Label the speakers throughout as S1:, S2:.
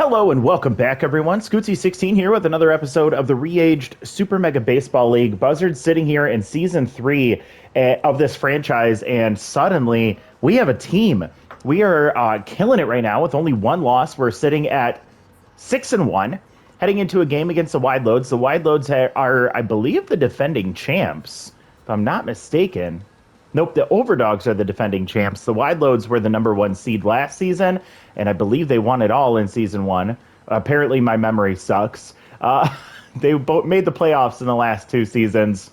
S1: Hello and welcome back, everyone. Scootsy16 here with another episode of the Re-Aged Super Mega Baseball League. Buzzards sitting here in Season 3 of this franchise, and suddenly we have a team. We are killing it right now with only one loss. We're sitting at 6-1, heading into a game against the Wide Loads. The Wide Loads are, I believe, the defending champs, if I'm not mistaken. Nope, the Overdogs are the defending champs. The Wide Loads were the #1 seed last season, and I believe they won it all in Season 1. Apparently, my memory sucks. They both made the playoffs in the last 2 seasons.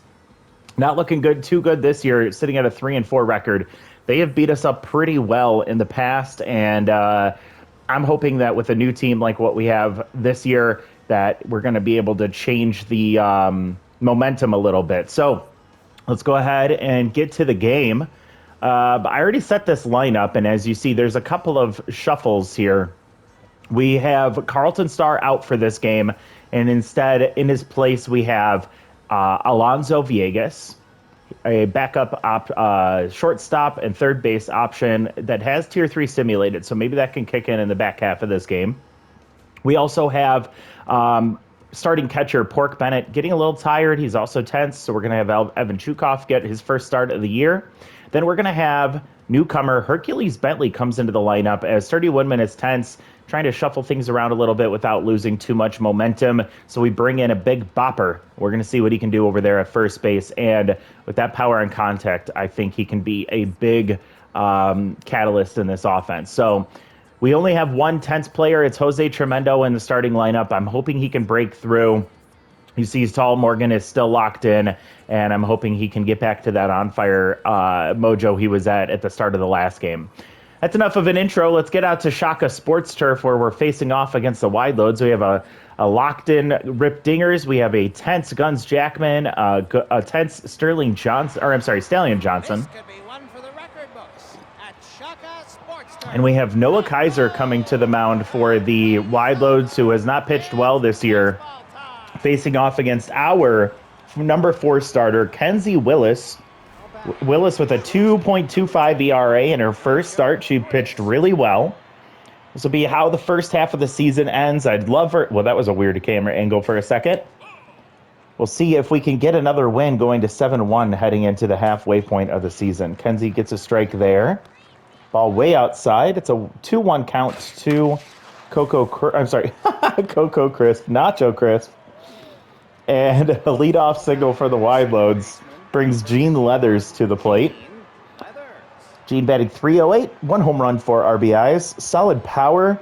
S1: Not looking too good this year, sitting at a 3-4 record. They have beat us up pretty well in the past, and I'm hoping that with a new team like what we have this year, that we're going to be able to change the momentum a little bit. So let's go ahead and get to the game. I already set this lineup, and as you see, there's a couple of shuffles here. We have Carlton Starr out for this game, and instead, in his place, we have Alonso Villegas, a backup shortstop and third base option that has Tier 3 simulated, so maybe that can kick in the back half of this game. We also have starting catcher Pork Bennett getting a little tired. He's also tense, so we're going to have Evan Chukov get his first start of the year. Then we're going to have newcomer Hercules Bentley comes into the lineup as 31 minutes tense, trying to shuffle things around a little bit without losing too much momentum. So we bring in a big bopper. We're going to see what he can do over there at first base. And with that power and contact, I think he can be a big catalyst in this offense. So we only have one tense player. It's Jose Tremendo in the starting lineup. I'm hoping he can break through. You see Tall Morgan is still locked in, and I'm hoping he can get back to that on-fire mojo he was at the start of the last game. That's enough of an intro. Let's get out to Shaka Sports Turf, where we're facing off against the Wide Loads. We have a locked-in Rip Dingers. We have a tense Guns Jackman, a tense Stallion Johnson.
S2: This could be one for the record books at Shaka Sports Turf.
S1: And we have Noah Kaiser coming to the mound for the Wide Loads, who has not pitched well this year, facing off against our #4 starter, Kenzie Willis. Willis with a 2.25 ERA in her first start. She pitched really well. This will be how the first half of the season ends. I'd love her. Well, that was a weird camera angle for a second. We'll see if we can get another win going to 7-1 heading into the halfway point of the season. Kenzie gets a strike there. Ball way outside. It's a 2-1 count to Coco Crisp, Nacho Crisp. And a leadoff signal for the Wide Loads brings Gene Leathers to the plate. Gene batting .308, 1 home run, 4 RBIs, solid power,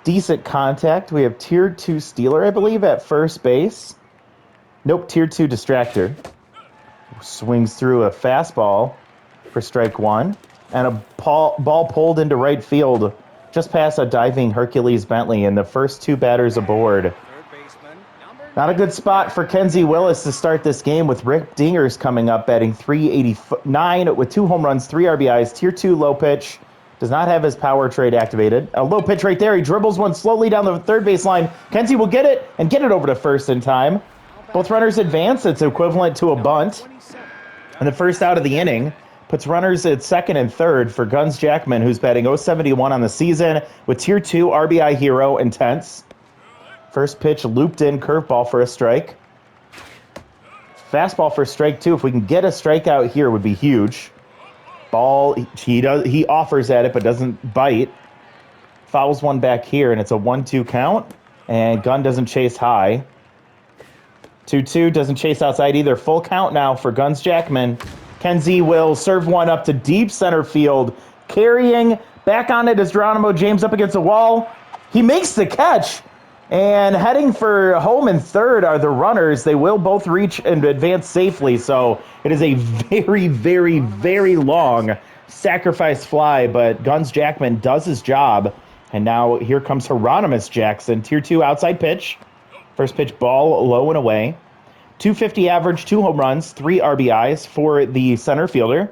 S1: decent contact. We have Tier 2 Stealer, I believe, at first base. Nope, Tier 2 Distractor. Swings through a fastball for strike 1, and a ball pulled into right field just past a diving Hercules Bentley, and the first 2 batters aboard. Not a good spot for Kenzie Willis to start this game, with Rick Dingers coming up batting .389 with 2 home runs, 3 RBIs, Tier 2 low pitch. Does not have his power trade activated. A low pitch right there. He dribbles one slowly down the third base line. Kenzie will get it and get it over to first in time. Both runners advance. It's equivalent to a bunt. And the first out of the inning puts runners at second and third for Guns Jackman, who's batting .071 on the season with Tier 2 RBI hero and tense. First pitch looped in, curveball for a strike. Fastball for strike 2. If we can get a strikeout here, would be huge. Ball, he offers at it but doesn't bite. Fouls one back here, and it's a 1-2 count. And Gunn doesn't chase high. 2-2 doesn't chase outside either. Full count now for Guns Jackman. Kenzie will serve one up to deep center field. Carrying back on it is Geronimo James up against the wall. He makes the catch. And heading for home and third are the runners. They will both reach and advance safely, so it is a very, very, very long sacrifice fly, but Guns Jackman does his job. And now here comes Hieronymus Jackson, Tier 2 outside pitch. First pitch ball low and away. 250 average, 2 home runs, 3 RBIs for the center fielder.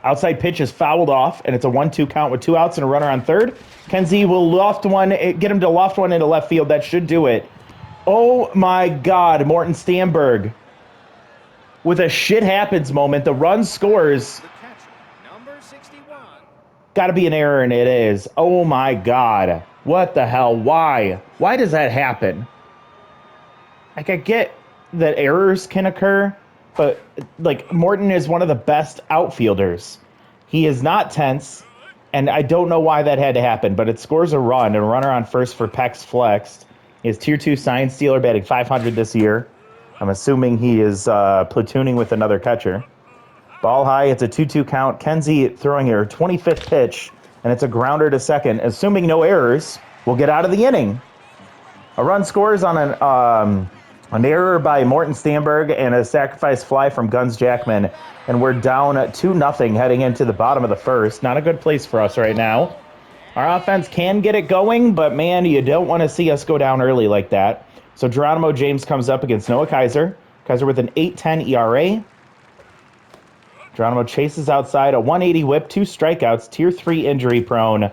S1: Outside pitch is fouled off, and it's a 1-2 count with 2 outs and a runner on third. Kenzie will get him to loft one into left field. That should do it. Oh, my God. Morton Stamberg with a shit happens moment. The run scores.
S2: The catcher, number 61.
S1: Got to be an error, and it is. Oh, my God. What the hell? Why? Why does that happen? Like, I get that errors can occur, but, like, Morton is one of the best outfielders. He is not tense, and I don't know why that had to happen, but it scores a run, and a runner on first for Pex Flexed. He is Tier 2 Science Stealer, batting 500 this year. I'm assuming he is platooning with another catcher. Ball high, it's a 2-2 count. Kenzie throwing her 25th pitch, and it's a grounder to second. Assuming no errors, we'll get out of the inning. A run scores on an error by Morton Stamberg and a sacrifice fly from Guns Jackman, and we're down 2-0 heading into the bottom of the first. Not a good place for us right now. Our offense can get it going, but man, you don't want to see us go down early like that. So Geronimo James comes up against Noah Kaiser. Kaiser with an 8.10 ERA. Geronimo chases outside, a 180 whip, 2 strikeouts, Tier 3 injury prone.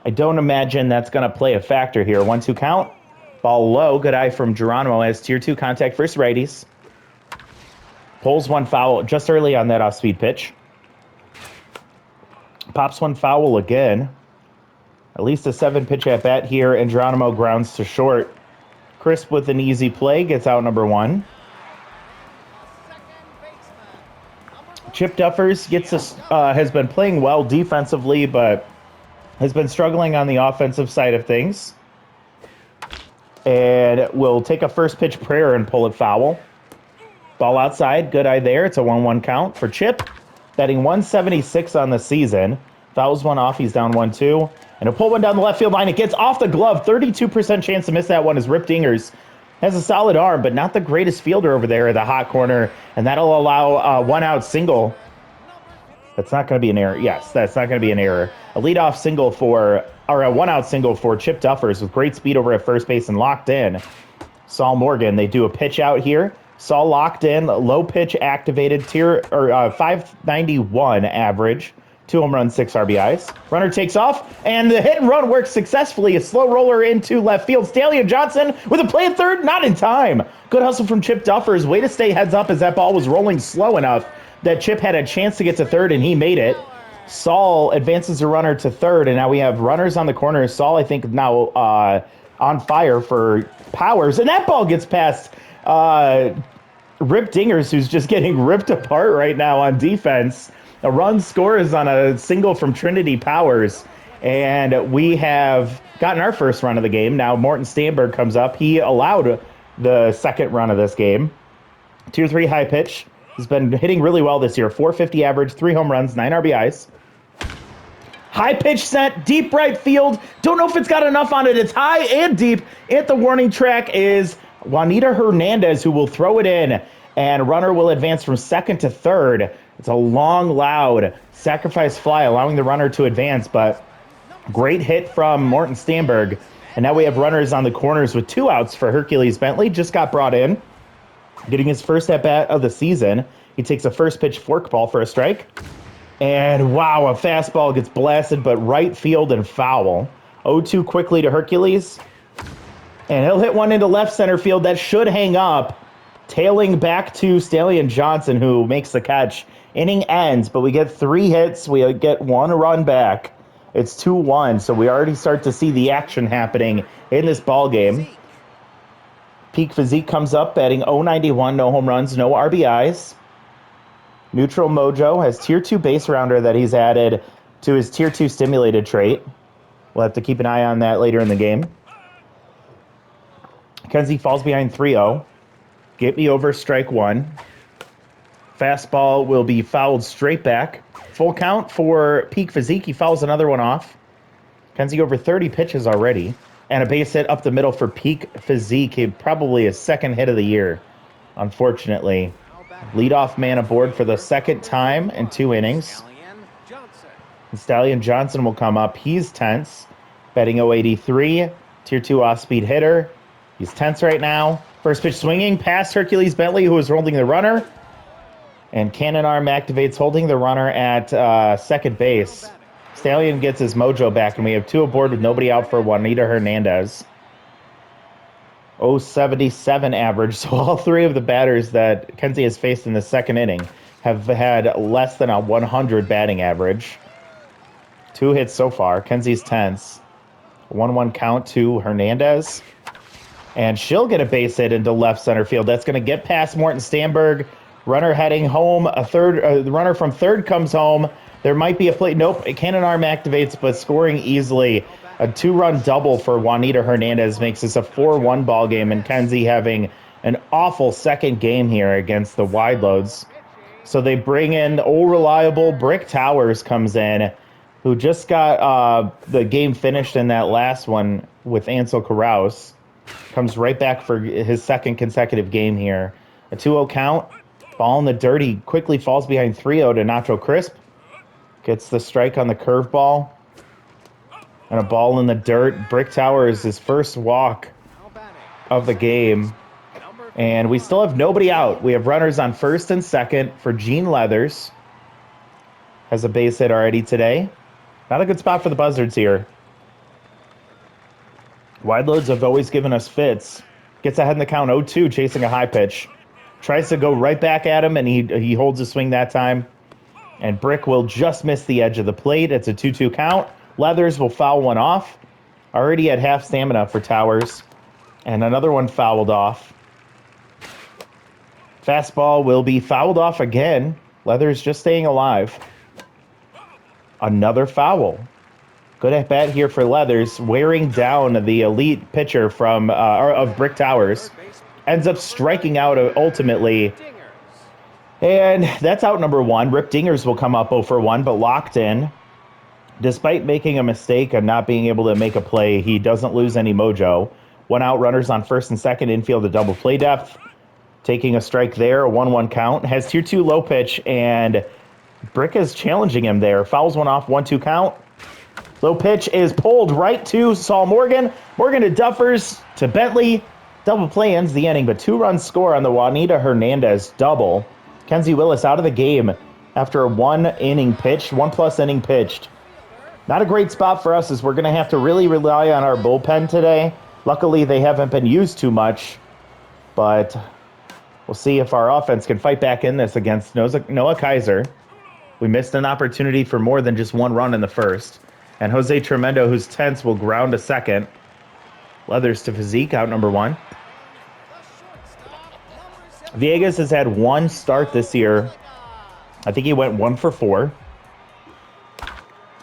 S1: I don't imagine that's going to play a factor here. 1-2 count. Ball low. Good eye from Geronimo as Tier 2 contact versus righties. Pulls one foul just early on that off-speed pitch. Pops one foul again. At least a 7-pitch at-bat here, and Geronimo grounds to short. Crisp with an easy play, gets out number 1. Chip Duffers has been playing well defensively, but has been struggling on the offensive side of things. And will take a first pitch prayer and pull it foul. Ball outside, good eye there. It's a 1-1 count for Chip. Batting 176 on the season. Fouls one off, he's down 1-2. And a pull one down the left field line. It gets off the glove. 32% chance to miss that one as Rip Dingers has a solid arm, but not the greatest fielder over there at the hot corner. And that'll allow a 1-out single. That's not going to be an error. Yes, that's not going to be an error. A leadoff single or a 1-out single for Chip Duffers with great speed over at first base and locked in. Saul Morgan, they do a pitch out here. Saul locked in, low pitch activated, 591 average. 2 home runs, 6 RBIs. Runner takes off, and the hit and run works successfully. A slow roller into left field. Stallion Johnson with a play at third, not in time. Good hustle from Chip Duffers. Way to stay heads up as that ball was rolling slow enough that Chip had a chance to get to third, and he made it. Saul advances the runner to third, and now we have runners on the corner. Saul, I think, now on fire for Powers, and that ball gets past Rip Dingers, who's just getting ripped apart right now on defense. A run scores on a single from Trinity Powers, and we have gotten our first run of the game. Now Morton Stamberg comes up. He allowed the second run of this game. Tier 3 high pitch. He's been hitting really well this year. 450 average, 3 home runs, 9 RBIs. High pitch sent, deep right field. Don't know if it's got enough on it. It's high and deep. At the warning track is Juanita Hernandez, who will throw it in, and runner will advance from second to third. It's a long, loud sacrifice fly, allowing the runner to advance, but great hit from Morton Stamberg. And now we have runners on the corners with 2 outs for Hercules Bentley. Just got brought in, getting his first at-bat of the season. He takes a first pitch forkball for a strike. And wow, a fastball gets blasted, but right field and foul. 0-2 quickly to Hercules. And he'll hit one into left center field. That should hang up. Tailing back to Stallion Johnson, who makes the catch. Inning ends, but we get 3 hits. We get 1 run back. It's 2-1, so we already start to see the action happening in this ball game. Peak Physique comes up, batting .091, no home runs, no RBIs. Neutral Mojo has Tier 2 base rounder that he's added to his Tier 2 stimulated trait. We'll have to keep an eye on that later in the game. Kenzie falls behind 3-0. Get me over strike 1. Fastball will be fouled straight back. Full count for Peak Physique. He fouls another one off. Kenzie over 30 pitches already. And a base hit up the middle for Peak Physique. Probably his second hit of the year, unfortunately. Leadoff man aboard for the second time in 2 innings. Stallion Johnson will come up. He's tense. Batting .083. Tier 2 off-speed hitter. He's tense right now. First pitch swinging past Hercules Bentley, who is holding the runner. And Cannon Arm activates, holding the runner at second base. Stallion gets his mojo back, and we have 2 aboard with nobody out for Juanita Hernandez. 0.77 average, so all 3 of the batters that Kenzie has faced in the second inning have had less than a 100 batting average. 2 hits so far. Kenzie's tense. 1-1 count to Hernandez. And she'll get a base hit into left center field. That's going to get past Morton Stamberg. Runner heading home. The runner from third comes home. There might be a play. Nope, a cannon arm activates, but scoring easily. A 2-run double for Juanita Hernandez makes this a 4-1 ball game, and Kenzie having an awful second game here against the wide loads. So they bring in old reliable Brick Towers comes in, who just got the game finished in that last one with Ansel Carouse. Comes right back for his second consecutive game here. A 2-0 count. Ball in the dirt. He quickly falls behind 3-0 to Nacho Crisp. Gets the strike on the curveball. And a ball in the dirt. Brick Tower is his first walk of the game. And we still have nobody out. We have runners on first and second for Gene Leathers. Has a base hit already today. Not a good spot for the Buzzards here. Wide loads have always given us fits. Gets ahead in the count 0-2, chasing a high pitch. Tries to go right back at him, and he holds his swing that time. And Brick will just miss the edge of the plate. It's a 2-2 count. Leathers will foul one off. Already at half stamina for Towers. And another one fouled off. Fastball will be fouled off again. Leathers just staying alive. Another foul. Good at bat here for Leathers, wearing down the elite pitcher from of Brick Towers. Ends up striking out ultimately. And that's out number one. Rip Dingers will come up 0-for-1, but locked in. Despite making a mistake and not being able to make a play, he doesn't lose any mojo. One out, runners on first and second, infield a double play depth. Taking a strike there, a 1-1 count. Has tier 2 low pitch, and Brick is challenging him there. Fouls one off, 1-2 count. Low pitch is pulled right to Saul Morgan. Morgan to Duffers to Bentley. Double play ends the inning, but 2-run score on the Juanita Hernandez double. Kenzie Willis out of the game after a 1+ inning pitched. Not a great spot for us, as we're going to have to really rely on our bullpen today. Luckily, they haven't been used too much, but we'll see if our offense can fight back in this against Noah Kaiser. We missed an opportunity for more than just one run in the first. And Jose Tremendo, who's tense, will ground to second. Leathers to Physique, out number one. Villegas has had one start this year. I think he went 1-for-4.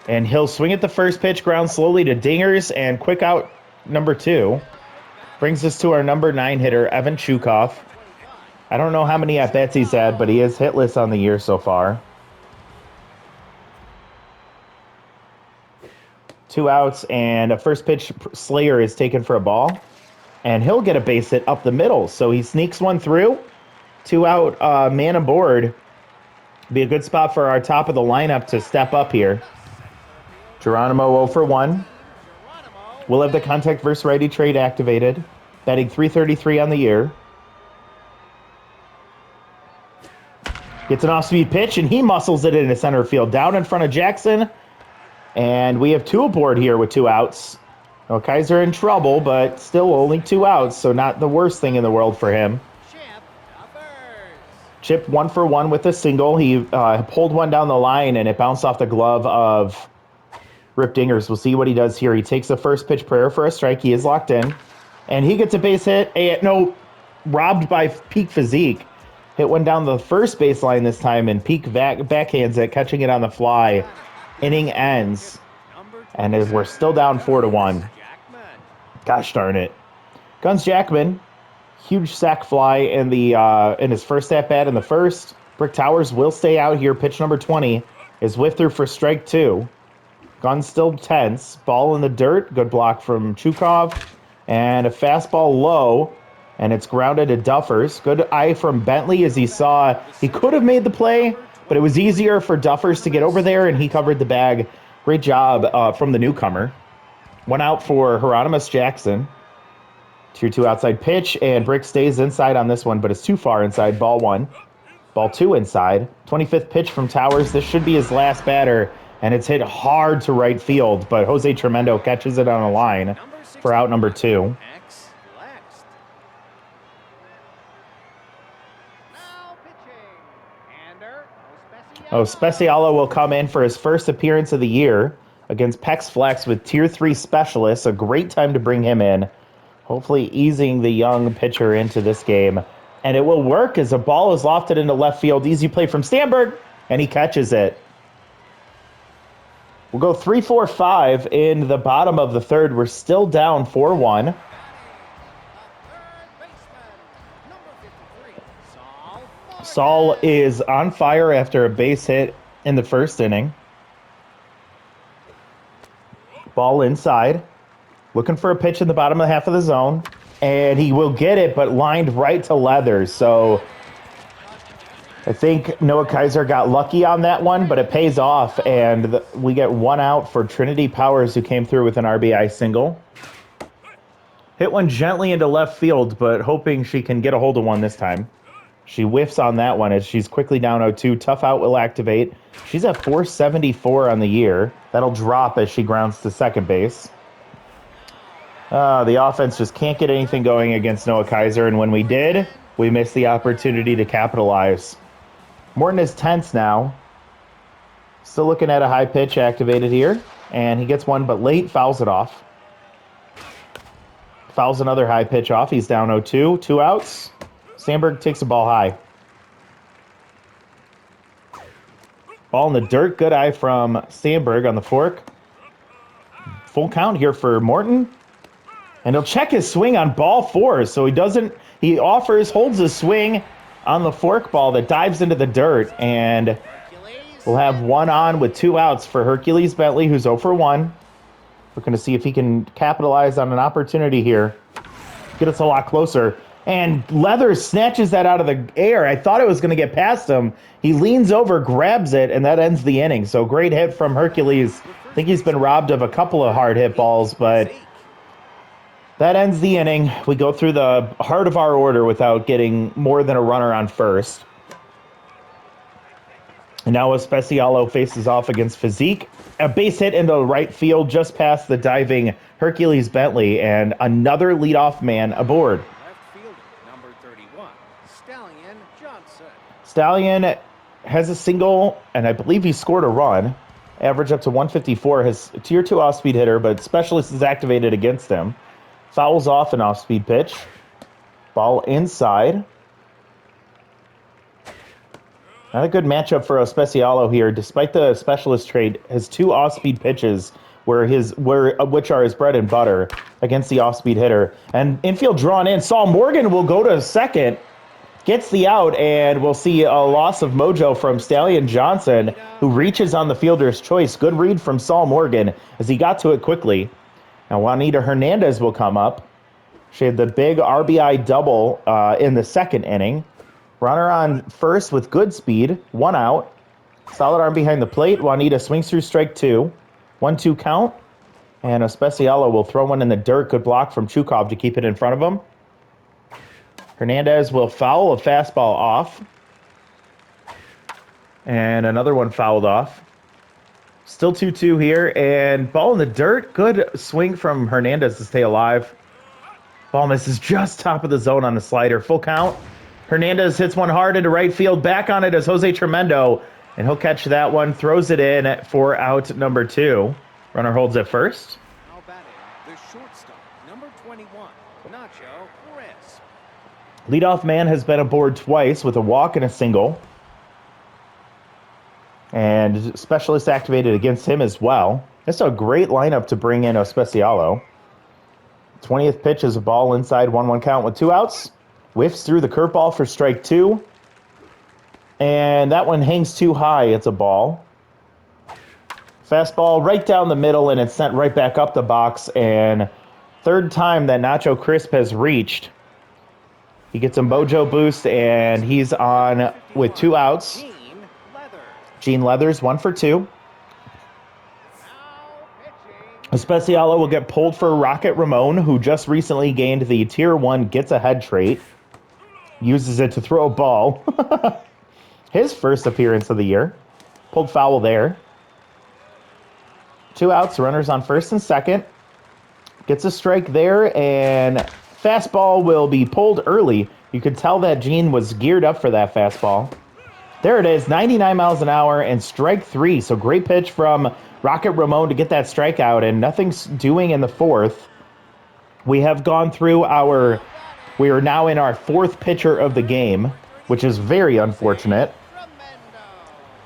S1: And he'll swing at the first pitch, ground slowly to Dingers, and quick out number 2. Brings us to our number 9 hitter, Evan Chukov. I don't know how many at-bats he's had, but he is hitless on the year so far. 2 outs, and a first pitch Slayer is taken for a ball. And he'll get a base hit up the middle. So he sneaks one through. 2 out, man aboard. Be a good spot for our top of the lineup to step up here. Geronimo 0-for-1. We'll have the contact versus righty trade activated. Batting .333 on the year. Gets an off-speed pitch, and he muscles it into center field. Down in front of Jackson. And we have 2 aboard here with 2 outs. Well, Kaiser in trouble, but still only 2 outs, so not the worst thing in the world for him. Chip 1-for-1 with a single. He pulled one down the line, and it bounced off the glove of Rip Dingers. We'll see what he does here. He takes the first pitch prayer for a strike. He is locked in. And he gets a base hit. Robbed by Peak Physique. Hit one down the first baseline this time, and Peak backhands it, catching it on the fly. Inning ends, and as we're still down 4-1. Gosh darn it. Guns Jackman, huge sac fly in his first at-bat in the first. Brick Towers will stay out here. Pitch number 20 is whiffed through for strike 2. Guns still tense. Ball in the dirt. Good block from Chukov. And a fastball low, and it's grounded to Duffers. Good eye from Bentley as he saw he could have made the play, but it was easier for Duffers to get over there, and he covered the bag. Great job from the newcomer. 1 out for Hieronymus Jackson. Tier 2 outside pitch, and Brick stays inside on this one, but it's too far inside. Ball 1. Ball 2 inside. 25th pitch from Towers. This should be his last batter, and it's hit hard to right field, but Jose Tremendo catches it on a line for out number 2. Specialo will come in for his first appearance of the year. against Pex Flex with Tier 3 specialists. A great time to bring him in. Hopefully easing the young pitcher into this game. And it will work as a ball is lofted into left field. Easy play from Sandberg, and he catches it. We'll go 3-4-5 in the bottom of the third. We're still down 4-1. Saul is on fire after a base hit in the first inning. Ball inside. Looking for a pitch in the bottom of the half of the zone. And he will get it, but lined right to Leathers. So I think Noah Kaiser got lucky on that one, but it pays off. And we get one out for Trinity Powers, who came through with an RBI single. Hit one gently into left field, but hoping she can get a hold of one this time. She whiffs on that one as she's quickly down 0-2. Tough out will activate. She's at 474 on the year. That'll drop as she grounds to second base. The offense just can't get anything going against Noah Kaiser, and when we did, we missed the opportunity to capitalize. Morton is tense now. Still looking at a high pitch activated here, and he gets one but late, fouls it off. Fouls another high pitch off. He's down 0-2, 2 outs. Sandberg takes the ball high. Ball in the dirt. Good eye from Sandberg on the fork. Full count here for Morton. And he'll check his swing on ball 4. So he holds his swing on the fork ball that dives into the dirt. And we'll have one on with 2 outs for Hercules Bentley, who's 0 for 1. Looking to see if he can capitalize on an opportunity here. Get us a lot closer. And Leathers snatches that out of the air. I thought it was going to get past him. He leans over, grabs it, and that ends the inning. So great hit from Hercules. I think he's been robbed of a couple of hard hit balls, but that ends the inning. We go through the heart of our order without getting more than a runner on first. And now Especialo faces off against Physique. A base hit into right field just past the diving Hercules Bentley, and another leadoff man aboard. Stallion has a single, and I believe he scored a run. Average up to 154. His tier 2 off-speed hitter, but specialist is activated against him. Fouls off an off-speed pitch. Ball inside. Not a good matchup for Especialo here. Despite the specialist trade, has 2 off-speed pitches which are his bread and butter against the off-speed hitter. And infield drawn in. Saul Morgan will go to second. Gets the out, and we'll see a loss of mojo from Stallion Johnson, who reaches on the fielder's choice. Good read from Saul Morgan as he got to it quickly. Now Juanita Hernandez will come up. She had the big RBI double in the second inning. Runner on first with good speed. 1 out. Solid arm behind the plate. Juanita swings through strike 2. 1-2 count. And Especialo will throw one in the dirt. Good block from Chukov to keep it in front of him. Hernandez will foul a fastball off. And another one fouled off. Still 2-2 here. And ball in the dirt. Good swing from Hernandez to stay alive. Ball misses just top of the zone on the slider. Full count. Hernandez hits one hard into right field. Back on it is Jose Tremendo. And he'll catch that one. Throws it in for out number 2. Runner holds at first.
S2: Now batting, the shortstop, number 21, Nacho Perez.
S1: Leadoff man has been aboard twice with a walk and a single. And specialist activated against him as well. That's a great lineup to bring in Especialo. 20th pitch is a ball inside, 1-1 count with 2 outs. Whiffs through the curveball for strike 2. And that one hangs too high. It's a ball. Fastball right down the middle, and it's sent right back up the box. And third time that Nacho Crisp has reached. He gets a mojo boost, and he's on with 2 outs. Gene Leathers, 1 for 2. Especialo will get pulled for Rocket Ramon, who just recently gained the Tier 1 gets ahead trait. Uses it to throw a ball. His first appearance of the year. Pulled foul there. 2 outs, runners on first and second. Gets a strike there, and fastball will be pulled early. You could tell that Gene was geared up for that fastball. There it is, 99 miles an hour and strike 3. So great pitch from Rocket Ramon to get that strikeout, and nothing's doing in the 4th. We have gone through we are now in our 4th pitcher of the game, which is very unfortunate.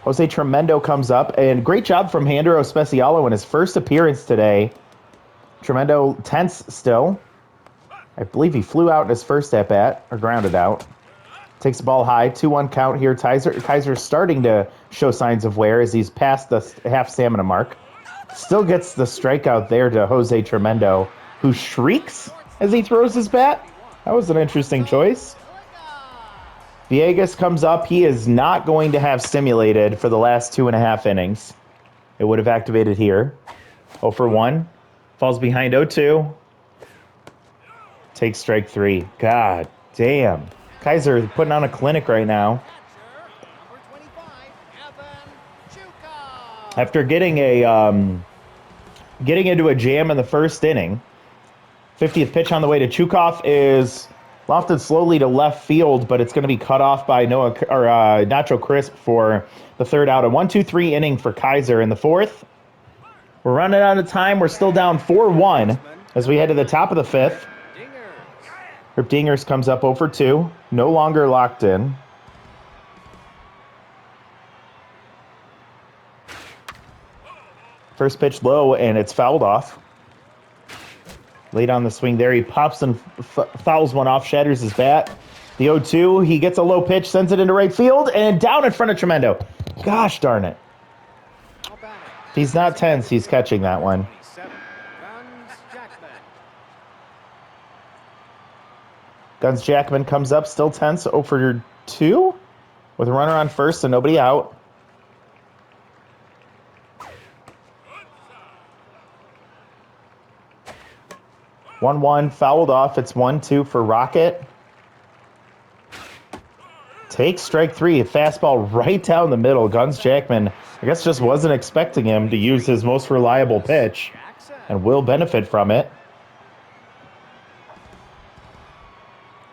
S1: Jose Tremendo comes up, and great job from Handero Specialo in his first appearance today. Tremendo tense still. I believe he flew out in his first at-bat, or grounded out. Takes the ball high, 2-1 count here. Kaiser's starting to show signs of wear as he's past the half stamina mark. Still gets the strikeout there to Jose Tremendo, who shrieks as he throws his bat. That was an interesting choice. Villegas comes up. He is not going to have stimulated for the last 2.5 innings. It would have activated here. 0 for 1. Falls behind 0-2. Takes strike 3. God damn. Kaiser putting on a clinic right now. After getting into a jam in the first inning, 50th pitch on the way to Chukov is lofted slowly to left field, but it's going to be cut off by Nacho Crisp for the 3rd out. A 1-2-3 inning for Kaiser in the 4th. We're running out of time. We're still down 4-1 as we head to the top of the 5th. Rip Dingers comes up 0 for 2. No longer locked in. First pitch low, and it's fouled off. Late on the swing there. He pops and fouls one off, shatters his bat. The 0-2, he gets a low pitch, sends it into right field, and down in front of Tremendo. Gosh darn it. If he's not tense, he's catching that one. Guns Jackman comes up, still tense, 0 for 2, with a runner on first and nobody out. One fouled off. It's 1-2 for Rocket. Takes strike 3. A fastball right down the middle. Guns Jackman, I guess, just wasn't expecting him to use his most reliable pitch and will benefit from it.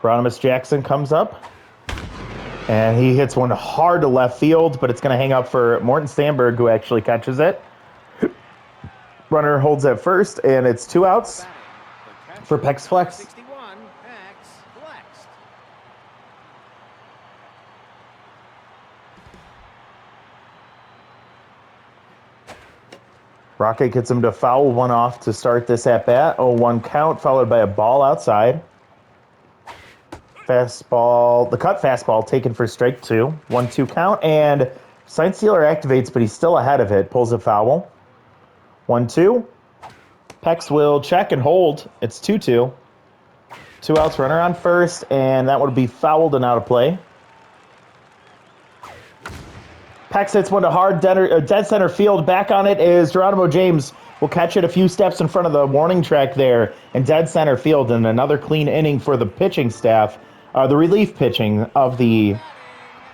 S1: Hieronymus Jackson comes up, and he hits one hard to left field, but it's going to hang up for Morton Stamberg, who actually catches it. Runner holds at first, and it's 2 outs for Pex Flex. Rocket gets him to foul one off to start this at-bat. 0-1 count, followed by a ball outside. Fastball, the cut fastball taken for strike 2. 1-2 count, and Sign Stealer activates, but he's still ahead of it. Pulls a foul. 1-2. Pex will check and hold. It's 2-2. 2 outs, runner on first, and that would be fouled and out of play. Pex hits one to hard dead center field. Back on it is Geronimo James. Will catch it a few steps in front of the warning track there in dead center field, and another clean inning for the pitching staff. The relief pitching of the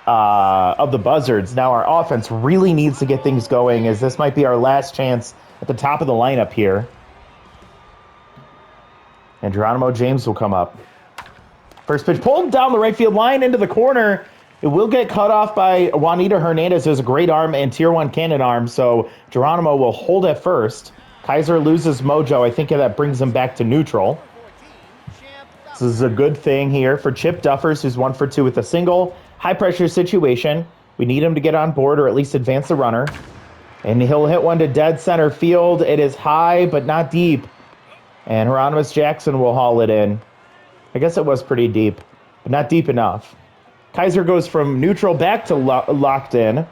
S1: Buzzards. Now our offense really needs to get things going, as this might be our last chance at the top of the lineup here. And Geronimo James will come up. First pitch pulled down the right field line into the corner. It will get cut off by Juanita Hernandez, who has a great arm and tier 1 cannon arm, so Geronimo will hold at first. Kaiser loses mojo. I think that brings him back to neutral. This is a good thing here for Chip Duffers, who's 1 for 2 with a single. High-pressure situation. We need him to get on board or at least advance the runner. And he'll hit one to dead center field. It is high, but not deep. And Hieronymus Jackson will haul it in. I guess it was pretty deep, but not deep enough. Kaiser goes from neutral back to locked in.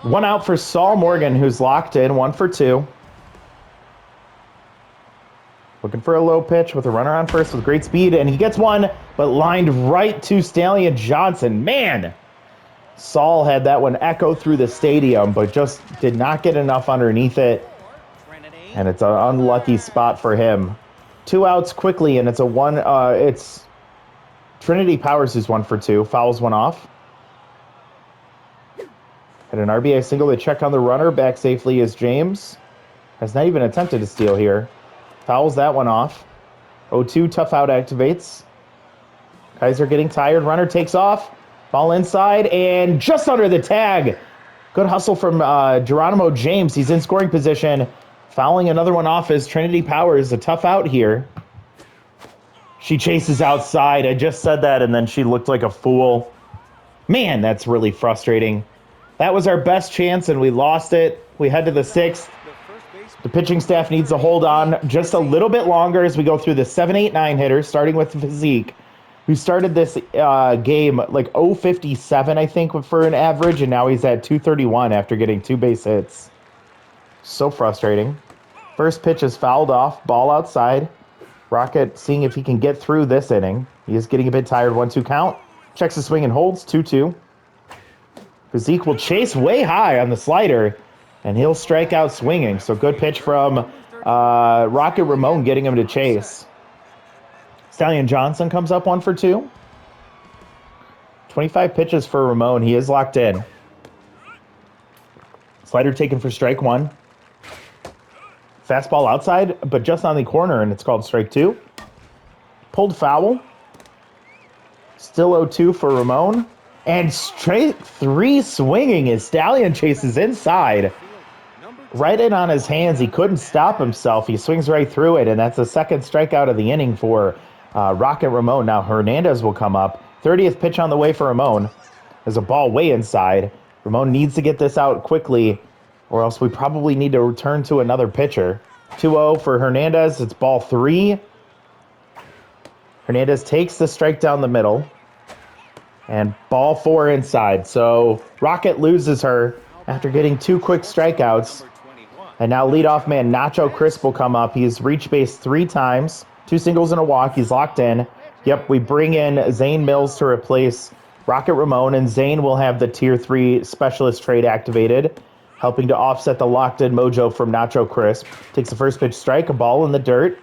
S1: 1 out for Saul Morgan, who's locked in, 1 for 2. Looking for a low pitch with a runner on first with great speed, and he gets one, but lined right to Stallion Johnson. Man, Saul had that one echo through the stadium, but just did not get enough underneath it, and it's an unlucky spot for him. 2 outs quickly, and it's it's Trinity Powers who's 1 for 2, fouls one off. Had an RBI single to check on the runner. Back safely is James. Has not even attempted to steal here. Fouls that one off. 0-2, tough out activates. Kaiser getting tired. Runner takes off. Ball inside and just under the tag. Good hustle from Geronimo James. He's in scoring position. Fouling another one off as Trinity Powers. A tough out here. She chases outside. I just said that, and then she looked like a fool. Man, that's really frustrating. That was our best chance, and we lost it. We head to the 6th. The pitching staff needs to hold on just a little bit longer as we go through the 7, 8, 9 hitters, starting with Physique, who started this game like 057, I think, for an average, and now he's at 231 after getting 2 base hits. So frustrating. First pitch is fouled off, ball outside. Rocket seeing if he can get through this inning. He is getting a bit tired, 1-2 count. Checks the swing and holds, 2-2. Physique will chase way high on the slider, and he'll strike out swinging. So good pitch from Rocket Ramon getting him to chase. Stallion Johnson comes up 1 for 2. 25 pitches for Ramon. He is locked in. Slider taken for strike 1. Fastball outside, but just on the corner, and it's called strike 2. Pulled foul. Still 0-2 for Ramon. And straight 3 swinging as Stallion chases inside. Right in on his hands. He couldn't stop himself. He swings right through it, and that's the second strikeout of the inning for Rocket Ramon. Now Hernandez will come up. 30th pitch on the way for Ramon. There's a ball way inside. Ramon needs to get this out quickly, or else we probably need to return to another pitcher. 2-0 for Hernandez. It's ball 3. Hernandez takes the strike down the middle. And ball 4 inside. So Rocket loses her after getting 2 quick strikeouts. And now leadoff man Nacho Crisp will come up. He's reached base 3 times. 2 singles and a walk. He's locked in. Yep, we bring in Zane Mills to replace Rocket Ramon. And Zane will have the Tier 3 specialist trait activated, helping to offset the locked-in mojo from Nacho Crisp. Takes the first pitch strike, a ball in the dirt.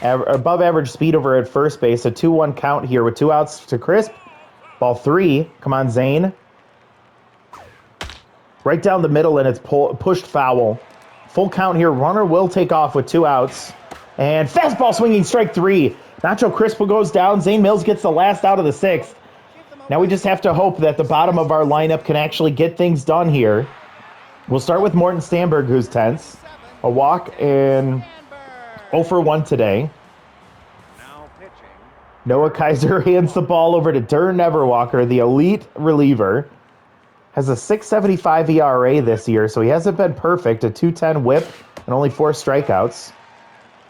S1: Above average speed over at first base. A 2-1 count here with 2 outs to Crisp. Ball 3. Come on, Zane. Right down the middle, and it's pushed foul. Full count here. Runner will take off with 2 outs. And fastball swinging, strike 3. Nacho Crisp goes down. Zane Mills gets the last out of the 6th. Now we just have to hope that the bottom of our lineup can actually get things done here. We'll start with Morton Stamberg, who's tense. A walk and 0 for 1 today. Noah Kaiser hands the ball over to Durr Neverwalker, the elite reliever. Has a 6.75 ERA this year, so he hasn't been perfect. A 2.10 whip and only 4 strikeouts.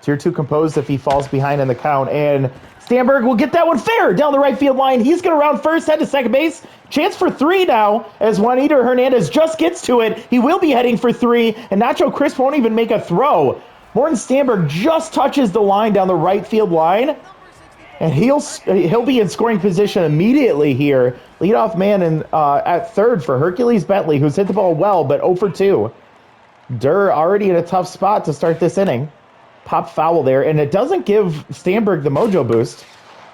S1: Tier 2 composed if he falls behind in the count. And Stamberg will get that one fair down the right field line. He's going to round first, head to second base. Chance for 3 now as Juanito Hernandez just gets to it. He will be heading for 3, and Nacho Crisp won't even make a throw. Morton Stamberg just touches the line down the right field line, and he'll be in scoring position immediately here. Leadoff man at third for Hercules Bentley, who's hit the ball well, but 0 for 2. Durr already in a tough spot to start this inning. Pop foul there, and it doesn't give Stamberg the mojo boost.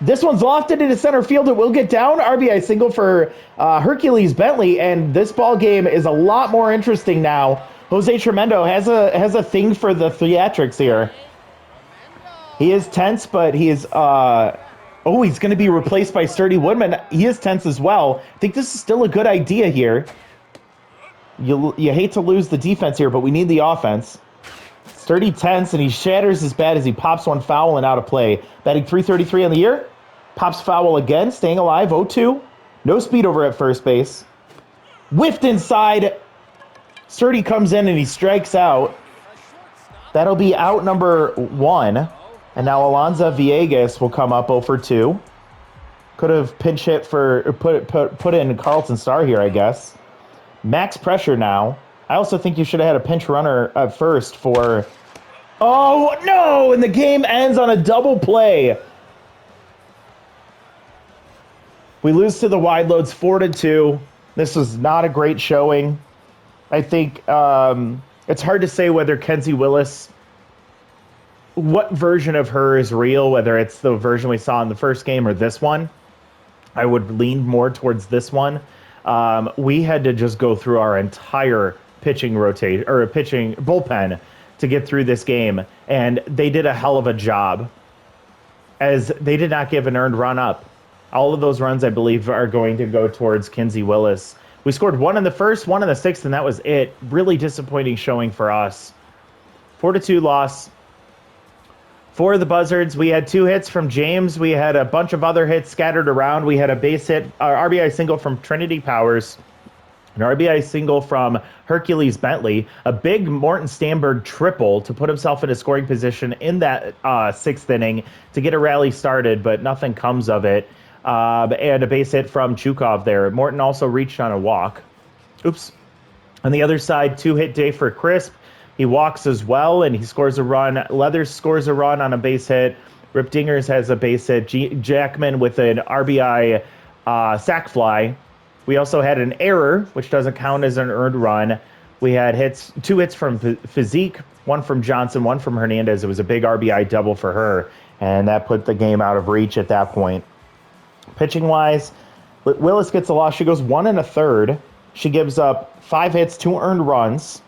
S1: This one's lofted into center field. It will get down. RBI single for Hercules Bentley, and this ball game is a lot more interesting now. Jose Tremendo has a thing for the theatrics here. He is tense, but he is he's going to be replaced by Sturdy Woodman. He is tense as well. I think this is still a good idea here. You hate to lose the defense here, but we need the offense. Sturdy tense, and he shatters his bat as he pops one foul and out of play. Batting .333 on the year. Pops foul again, staying alive, 0-2. No speed over at first base. Whiffed inside. Sturdy comes in and he strikes out. That'll be out number 1. And now Alonza Villegas will come up 0 for 2. Could have pinch hit for put in Carlton Starr here, I guess. Max pressure now. I also think you should have had a pinch runner at first for... Oh, no! And the game ends on a double play. We lose to the wide loads 4-2. This was not a great showing. I think it's hard to say whether Kenzie Willis, what version of her is real, whether it's the version we saw in the first game or this one. I would lean more towards this one. We had to just go through our entire pitching bullpen to get through this game, and they did a hell of a job. as they did not give an earned run up. All of those runs, I believe, are going to go towards Kinsey Willis. We scored 1 in the first, 1 in the sixth, and that was it. Really disappointing showing for us. 4-2 loss. For the Buzzards, we had 2 hits from James. We had a bunch of other hits scattered around. We had a base hit, RBI single from Trinity Powers, an RBI single from Hercules Bentley, a big Morton Stamberg triple to put himself in a scoring position in that 6th inning to get a rally started, but nothing comes of it. And a base hit from Chukov there. Morton also reached on a walk. Oops. On the other side, 2-hit day for Crisp. He walks as well, and he scores a run. Leathers scores a run on a base hit. Rip Dingers has a base hit. Jackman with an RBI sac fly. We also had an error, which doesn't count as an earned run. We had 2 hits from Physique, 1 from Johnson, 1 from Hernandez. It was a big RBI double for her, and that put the game out of reach at that point. Pitching-wise, Willis gets a loss. She goes 1 1/3. She gives up 5 hits, 2 earned runs.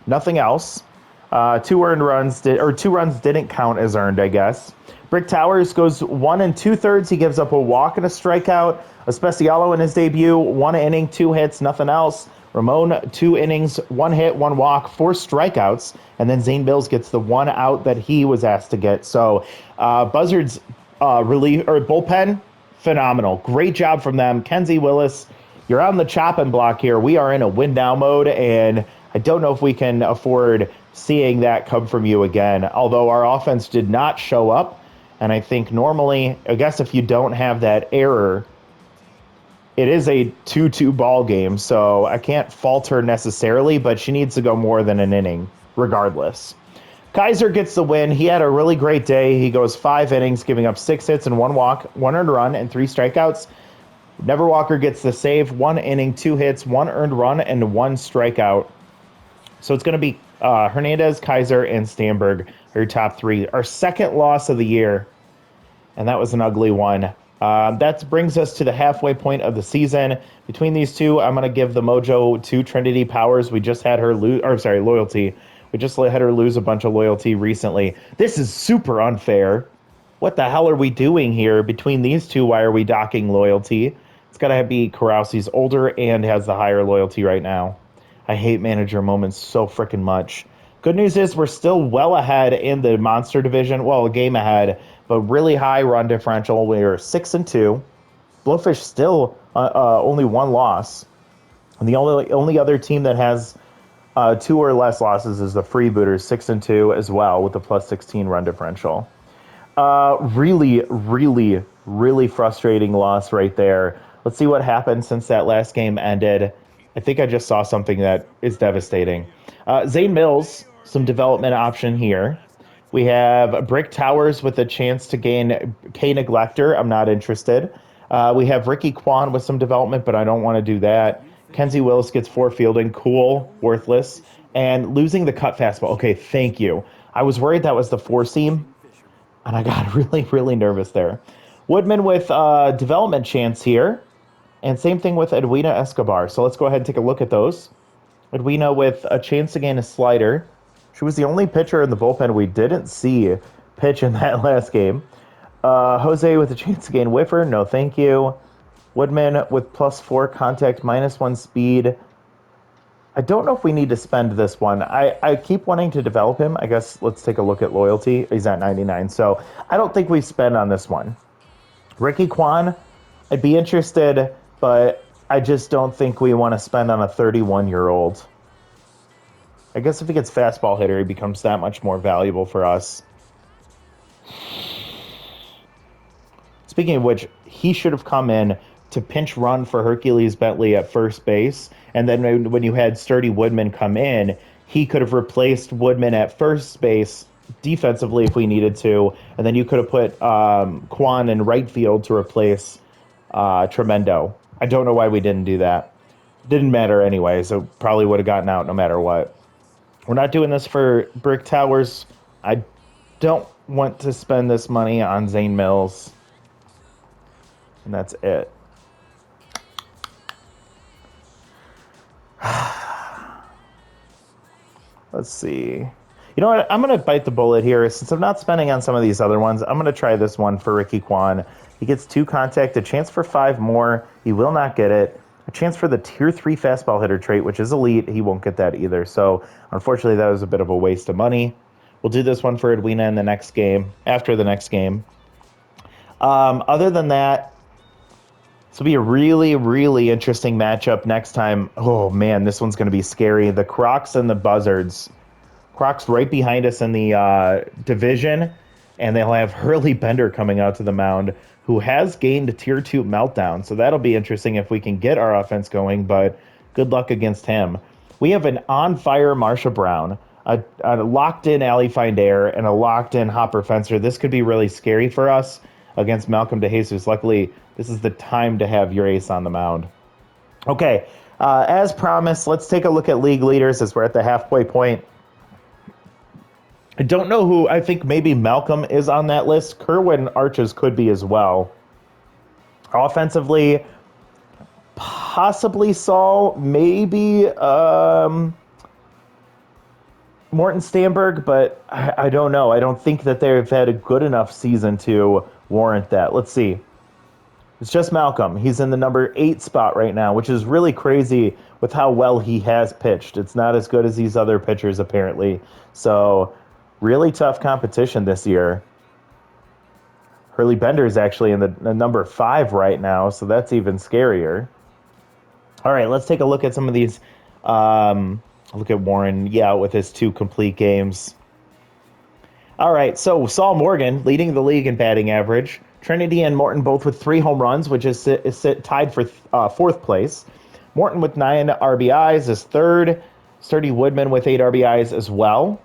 S1: Nothing else. 2 runs didn't count as earned, I guess. Brick Towers goes 1 2/3. He gives up a walk and a strikeout. Especialo in his debut, 1 inning, 2 hits, nothing else. Ramon, 2 innings, 1 hit, 1 walk, 4 strikeouts. And then Zane Mills gets the 1 out that he was asked to get. So Buzzards bullpen, phenomenal. Great job from them. Kenzie Willis, you're on the chopping block here. We are in a win now mode, and I don't know if we can afford seeing that come from you again, although our offense did not show up. And I think normally, I guess if you don't have that error, it is a 2-2 ball game, so I can't fault her necessarily, but she needs to go more than an inning regardless. Kaiser gets the win. He had a really great day. He goes 5 innings, giving up 6 hits and 1 walk, 1 earned run, and 3 strikeouts. Never Walker gets the save, 1 inning, 2 hits, 1 earned run, and 1 strikeout. So it's going to be Hernandez, Kaiser, and Stamberg, your top 3. Our second loss of the year, and that was an ugly one. That brings us to the halfway point of the season. Between these two, I'm going to give the mojo to Trinity Powers. We just had her loyalty. We just had her lose a bunch of loyalty recently. This is super unfair. What the hell are we doing here between these two? Why are we docking loyalty? It's got to be Karausi's older and has the higher loyalty right now. I hate manager moments so freaking much. Good news is we're still well ahead in the Monster Division. Well, a game ahead, but really high run differential. We're 6-2. Blowfish still only 1 loss. And the only other team that has 2 or less losses is the Freebooters, 6-2 as well, with a +16 run differential. Really, really, really frustrating loss right there. Let's see what happened since that last game ended. I think I just saw something that is devastating. Zane Mills, some development option here. We have Brick Towers with a chance to gain K Neglector. I'm not interested. We have Ricky Kwan with some development, but I don't want to do that. Kenzie Willis gets 4 fielding. Cool, worthless. And losing the cut fastball. Okay, thank you. I was worried that was the 4-seam, and I got really, really nervous there. Woodman with development chance here. And same thing with Edwina Escobar. So let's go ahead and take a look at those. Edwina with a chance to gain a slider. She was the only pitcher in the bullpen we didn't see pitch in that last game. Jose with a chance to gain whiffer. No, thank you. Woodman with +4 contact, -1 speed. I don't know if we need to spend this one. I keep wanting to develop him. I guess let's take a look at loyalty. He's at 99. So I don't think we spend on this one. Ricky Kwan, I'd be interested, but I just don't think we want to spend on a 31-year-old. I guess if he gets fastball hitter, he becomes that much more valuable for us. Speaking of which, he should have come in to pinch run for Hercules Bentley at first base, and then when you had Sturdy Woodman come in, he could have replaced Woodman at first base defensively if we needed to, and then you could have put Kwan in right field to replace Tremendo. I don't know why we didn't do that. Didn't matter anyway, so probably would have gotten out no matter what. We're not doing this for Brick Towers. I don't want to spend this money on Zane Mills. And that's it. Let's see. You know what? I'm going to bite the bullet here. Since I'm not spending on some of these other ones, I'm going to try this one for Ricky Kwan. He gets 2 contact, a chance for 5 more. He will not get it. A chance for the Tier 3 fastball hitter trait, which is elite. He won't get that either. So, unfortunately, that was a bit of a waste of money. We'll do this one for Edwina in the next game, after the next game. Other than that, this will be a really, really interesting matchup next time. Oh, man, this one's going to be scary. The Crocs and the Buzzards. Crocs right behind us in the division, and they'll have Hurley Bender coming out to the mound, who has gained a Tier 2 meltdown. So that'll be interesting if we can get our offense going, but good luck against him. We have an on-fire Marsha Brown, a locked-in Ali Finder, and a locked-in Hopper Fencer. This could be really scary for us against Malcolm DeJesus. Luckily, this is the time to have your ace on the mound. Okay, as promised, let's take a look at league leaders as we're at the halfway point. I don't know who. I think maybe Malcolm is on that list. Kerwin Arches could be as well. Offensively, possibly Saul, maybe Morton Stamberg, but I don't know. I don't think that they've had a good enough season to warrant that. Let's see. It's just Malcolm. He's in the number 8 spot right now, which is really crazy with how well he has pitched. It's not as good as these other pitchers, apparently. So, really tough competition this year. Hurley Bender is actually in the number 5 right now, so that's even scarier. All right, let's take a look at some of these. Look at Warren, with his 2 complete games. All right, so Saul Morgan leading the league in batting average. Trinity and Morton both with 3 home runs, which is tied for 4th place. Morton with 9 RBIs is 3rd. Sturdy Woodman with 8 RBIs as well.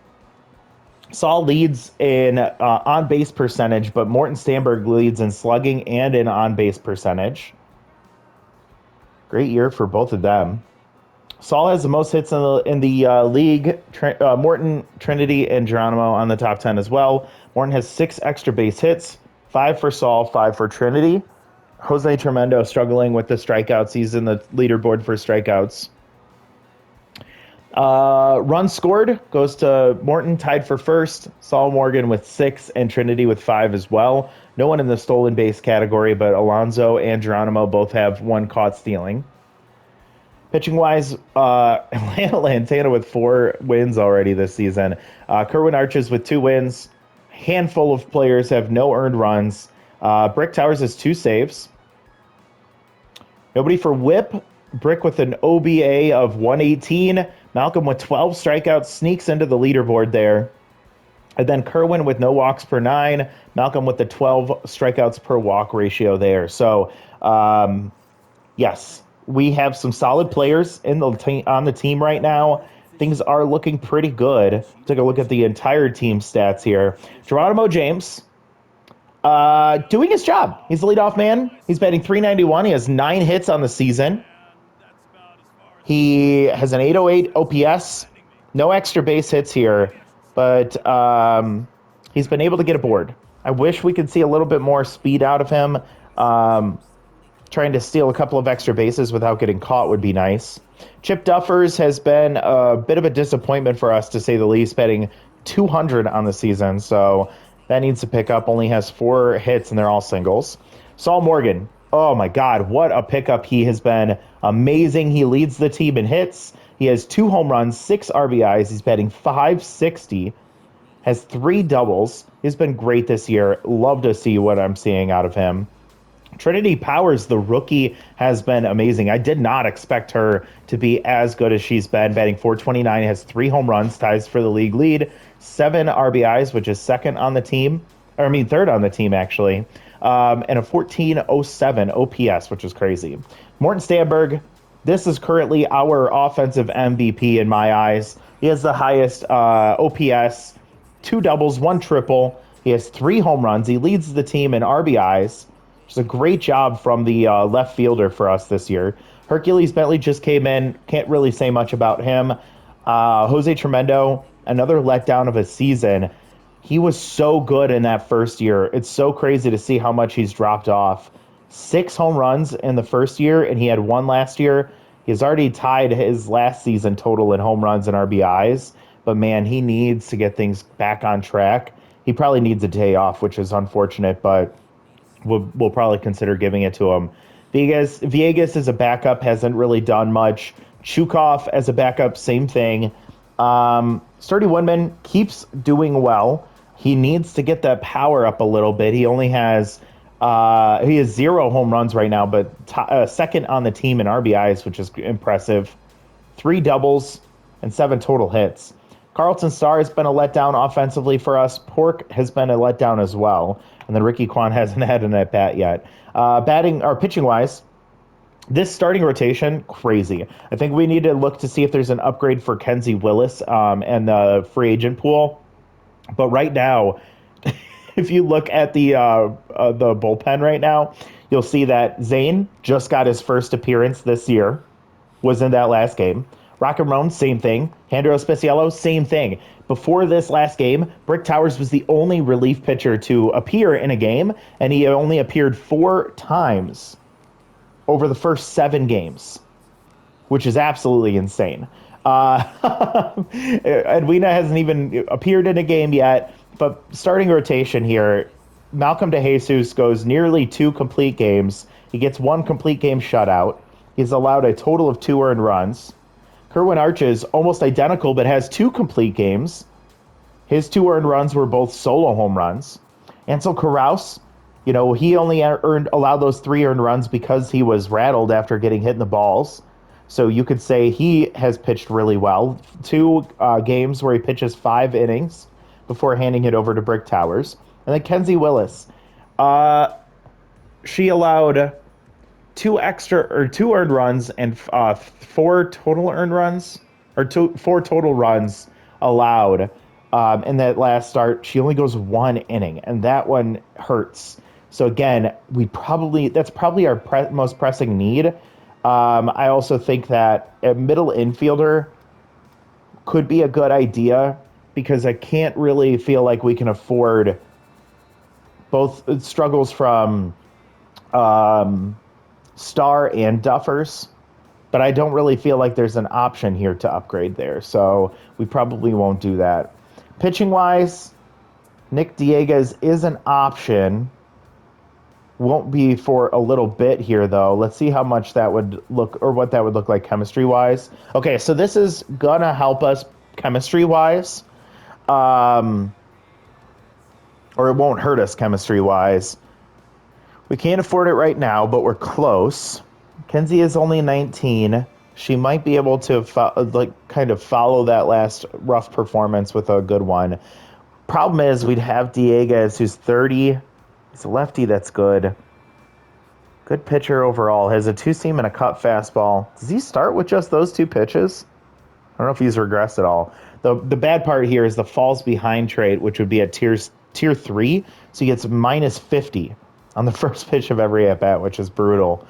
S1: Saul leads in on-base percentage, but Morton Stamberg leads in slugging and in on-base percentage. Great year for both of them. Saul has the most hits in the league. Morton, Trinity, and Geronimo on the top 10 as well. Morton has 6 extra base hits, 5 for Saul, 5 for Trinity. Jose Tremendo struggling with the strikeouts. He's in the leaderboard for strikeouts. Runs scored goes to Morton, tied for 1st. Saul Morgan with 6 and Trinity with 5 as well. No one in the stolen base category, but Alonso and Geronimo both have 1 caught stealing. Pitching-wise, Atlanta Lantana with 4 wins already this season. Kerwin Arches with 2 wins. Handful of players have no earned runs. Brick Towers has 2 saves. Nobody for whip. Brick with an OBA of 118. Malcolm with 12 strikeouts sneaks into the leaderboard there. And then Kerwin with no walks per 9. Malcolm with the 12 strikeouts per walk ratio there. So, yes, we have some solid players on the team right now. Things are looking pretty good. Take a look at the entire team stats here. Geronimo James doing his job. He's the leadoff man. He's batting .391. He has 9 hits on the season. He has an 808 OPS. No extra base hits here, but he's been able to get aboard. I wish we could see a little bit more speed out of him. Trying to steal a couple of extra bases without getting caught would be nice. Chip Duffers has been a bit of a disappointment for us, to say the least, batting .200 on the season, so that needs to pick up. Only has 4 hits, and they're all singles. Saul Morgan, oh my God, what a pickup. He has been amazing. He leads the team in hits. He has 2 home runs, 6 RBIs. He's batting .560, has 3 doubles. He's been great this year. Love to see what I'm seeing out of him. Trinity Powers, the rookie, has been amazing. I did not expect her to be as good as she's been. Batting .429, has 3 home runs, ties for the league lead, 7 RBIs, which is 2nd on the team. 3rd on the team, actually. And a 1407 OPS, which is crazy. Morton Stamberg, this is currently our offensive MVP in my eyes. He has the highest OPS, 2 doubles, 1 triple. He has 3 home runs. He leads the team in RBIs. Which is a great job from the left fielder for us this year. Hercules Bentley just came in. Can't really say much about him. Jose Tremendo, another letdown of a season. He was so good in that first year. It's so crazy to see how much he's dropped off. 6 home runs in the first year, and he had 1 last year. He's already tied his last season total in home runs and RBIs, But man, he needs to get things back on track. He probably needs a day off, which is unfortunate, but we'll probably consider giving it to him. Viegas as a backup hasn't really done much. Chukov as a backup, same thing. Sturdy Woodman keeps doing well. He needs to get that power up a little bit. He only has he has 0 home runs right now, but second on the team in RBIs, which is impressive. 3 doubles and 7 total hits. Carlton Starr has been a letdown offensively for us. Pork has been a letdown as well. And then Ricky Kwan hasn't had an at-bat yet. Batting or pitching-wise, this starting rotation, crazy. I think we need to look to see if there's an upgrade for Kenzie Willis and the free agent pool. But right now, if you look at the bullpen right now, you'll see that Zane just got his first appearance this year, was in that last game. Rock and Roan, same thing. Handro Specialo, same thing. Before this last game, Brick Towers was the only relief pitcher to appear in a game, and he only appeared 4 times over the first 7 games, which is absolutely insane. Edwina hasn't even appeared in a game yet, but starting rotation here, Malcolm DeJesus goes nearly 2 complete games. He gets 1 complete game shutout. He's allowed a total of 2 earned runs. Kerwin Arches, almost identical, but has 2 complete games. His 2 earned runs were both solo home runs. Ansel Carouse, he only allowed those 3 earned runs because he was rattled after getting hit in the balls. So you could say he has pitched really well. 2 games where he pitches 5 innings before handing it over to Brick Towers. And then Kenzie Willis. She allowed 2 earned runs and 4 total earned runs, or 4 total runs allowed in that last start. She only goes 1 inning, and that one hurts. So again, that's probably our most pressing need. I also think that a middle infielder could be a good idea because I can't really feel like we can afford both struggles from Star and Duffers, but I don't really feel like there's an option here to upgrade there, so we probably won't do that. Pitching-wise, Nick Dieguez is an option. Won't be for a little bit here, though. Let's see how much that would look, or what that would look like chemistry-wise. Okay, so this is gonna help us chemistry-wise, or it won't hurt us chemistry-wise. We can't afford it right now, but we're close. Kenzie is only 19. She might be able to kind of follow that last rough performance with a good one. Problem is, we'd have Dieguez, who's 30. He's a lefty that's good. Good pitcher overall. Has a 2-seam and a cut fastball. Does he start with just those 2 pitches? I don't know if he's regressed at all. The bad part here is the falls behind trait, which would be at tier 3. So he gets minus 50 on the first pitch of every at-bat, which is brutal.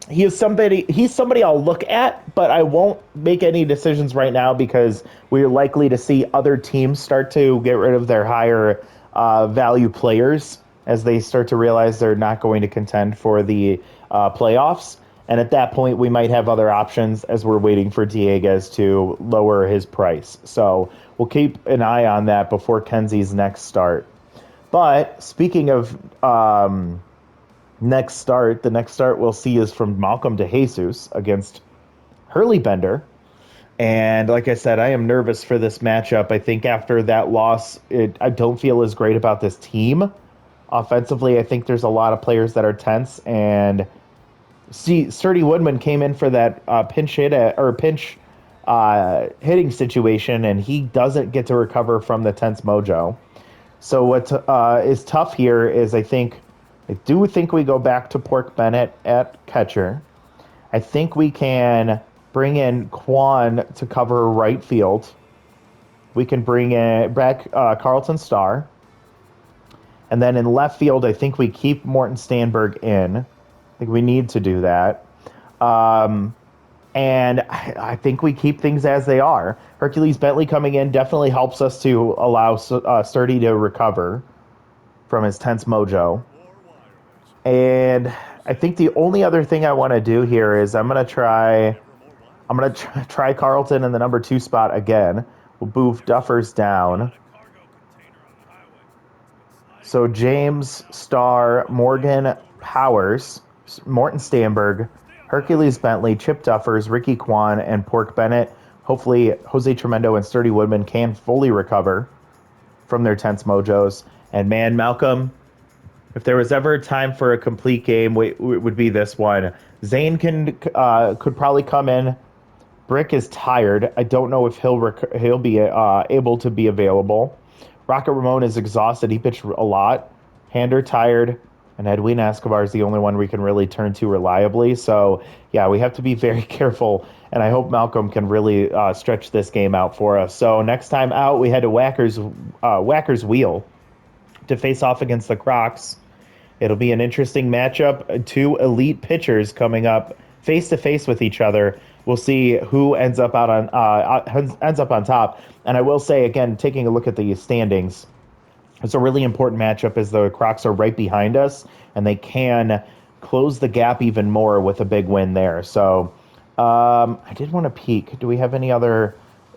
S1: He's somebody I'll look at, but I won't make any decisions right now because we're likely to see other teams start to get rid of their higher value players as they start to realize they're not going to contend for the playoffs. And at that point, we might have other options as we're waiting for Dieguez to lower his price. So we'll keep an eye on that before Kenzie's next start. But speaking of next start, the next start we'll see is from Malcolm DeJesus against Hurley Bender. And like I said, I am nervous for this matchup. I think after that loss, I don't feel as great about this team. Offensively, I think there's a lot of players that are tense. And Sturdy Woodman came in for that pinch hitting situation, and he doesn't get to recover from the tense mojo. So what is tough here is I do think we go back to Pork Bennett at catcher. I think we can bring in Quan to cover right field. We can bring in back Carlton Starr. And then in left field, I think we keep Morton Stanberg in. I think we need to do that. And I think we keep things as they are. Hercules Bentley coming in definitely helps us to allow Sturdy to recover from his tense mojo. And I think the only other thing I want to do here is I'm going to try Carlton in the number 2 spot again. We'll move Duffers down. So James, Starr, Morgan, Powers, Morton Stamberg, Hercules Bentley, Chip Duffers, Ricky Kwan, and Pork Bennett. Hopefully, Jose Tremendo and Sturdy Woodman can fully recover from their tense mojos. And man, Malcolm, if there was ever a time for a complete game, it would be this one. Zane could probably come in. Brick is tired. I don't know if he'll be able to be available. Rocket Ramon is exhausted. He pitched a lot. Hander tired, and Edwin Escobar is the only one we can really turn to reliably. So yeah, we have to be very careful. And I hope Malcolm can really stretch this game out for us. So next time out, we head to Whacker's Wheel to face off against the Crocs. It'll be an interesting matchup. Two elite pitchers coming up face to face with each other. We'll see who ends up on top. And I will say again, taking a look at the standings, it's a really important matchup as the Crocs are right behind us, and they can close the gap even more with a big win there. So I did want to peek. Do we have any other?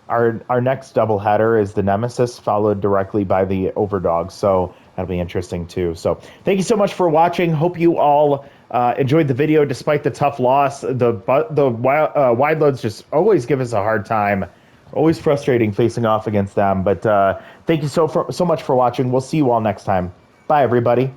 S1: Our next doubleheader is the Nemesis, followed directly by the Overdogs. So that'll be interesting too. So thank you so much for watching. Hope you all enjoyed the video despite the tough loss. The wide loads just always give us a hard time. Always frustrating facing off against them. But thank you so much for watching. We'll see you all next time. Bye, everybody.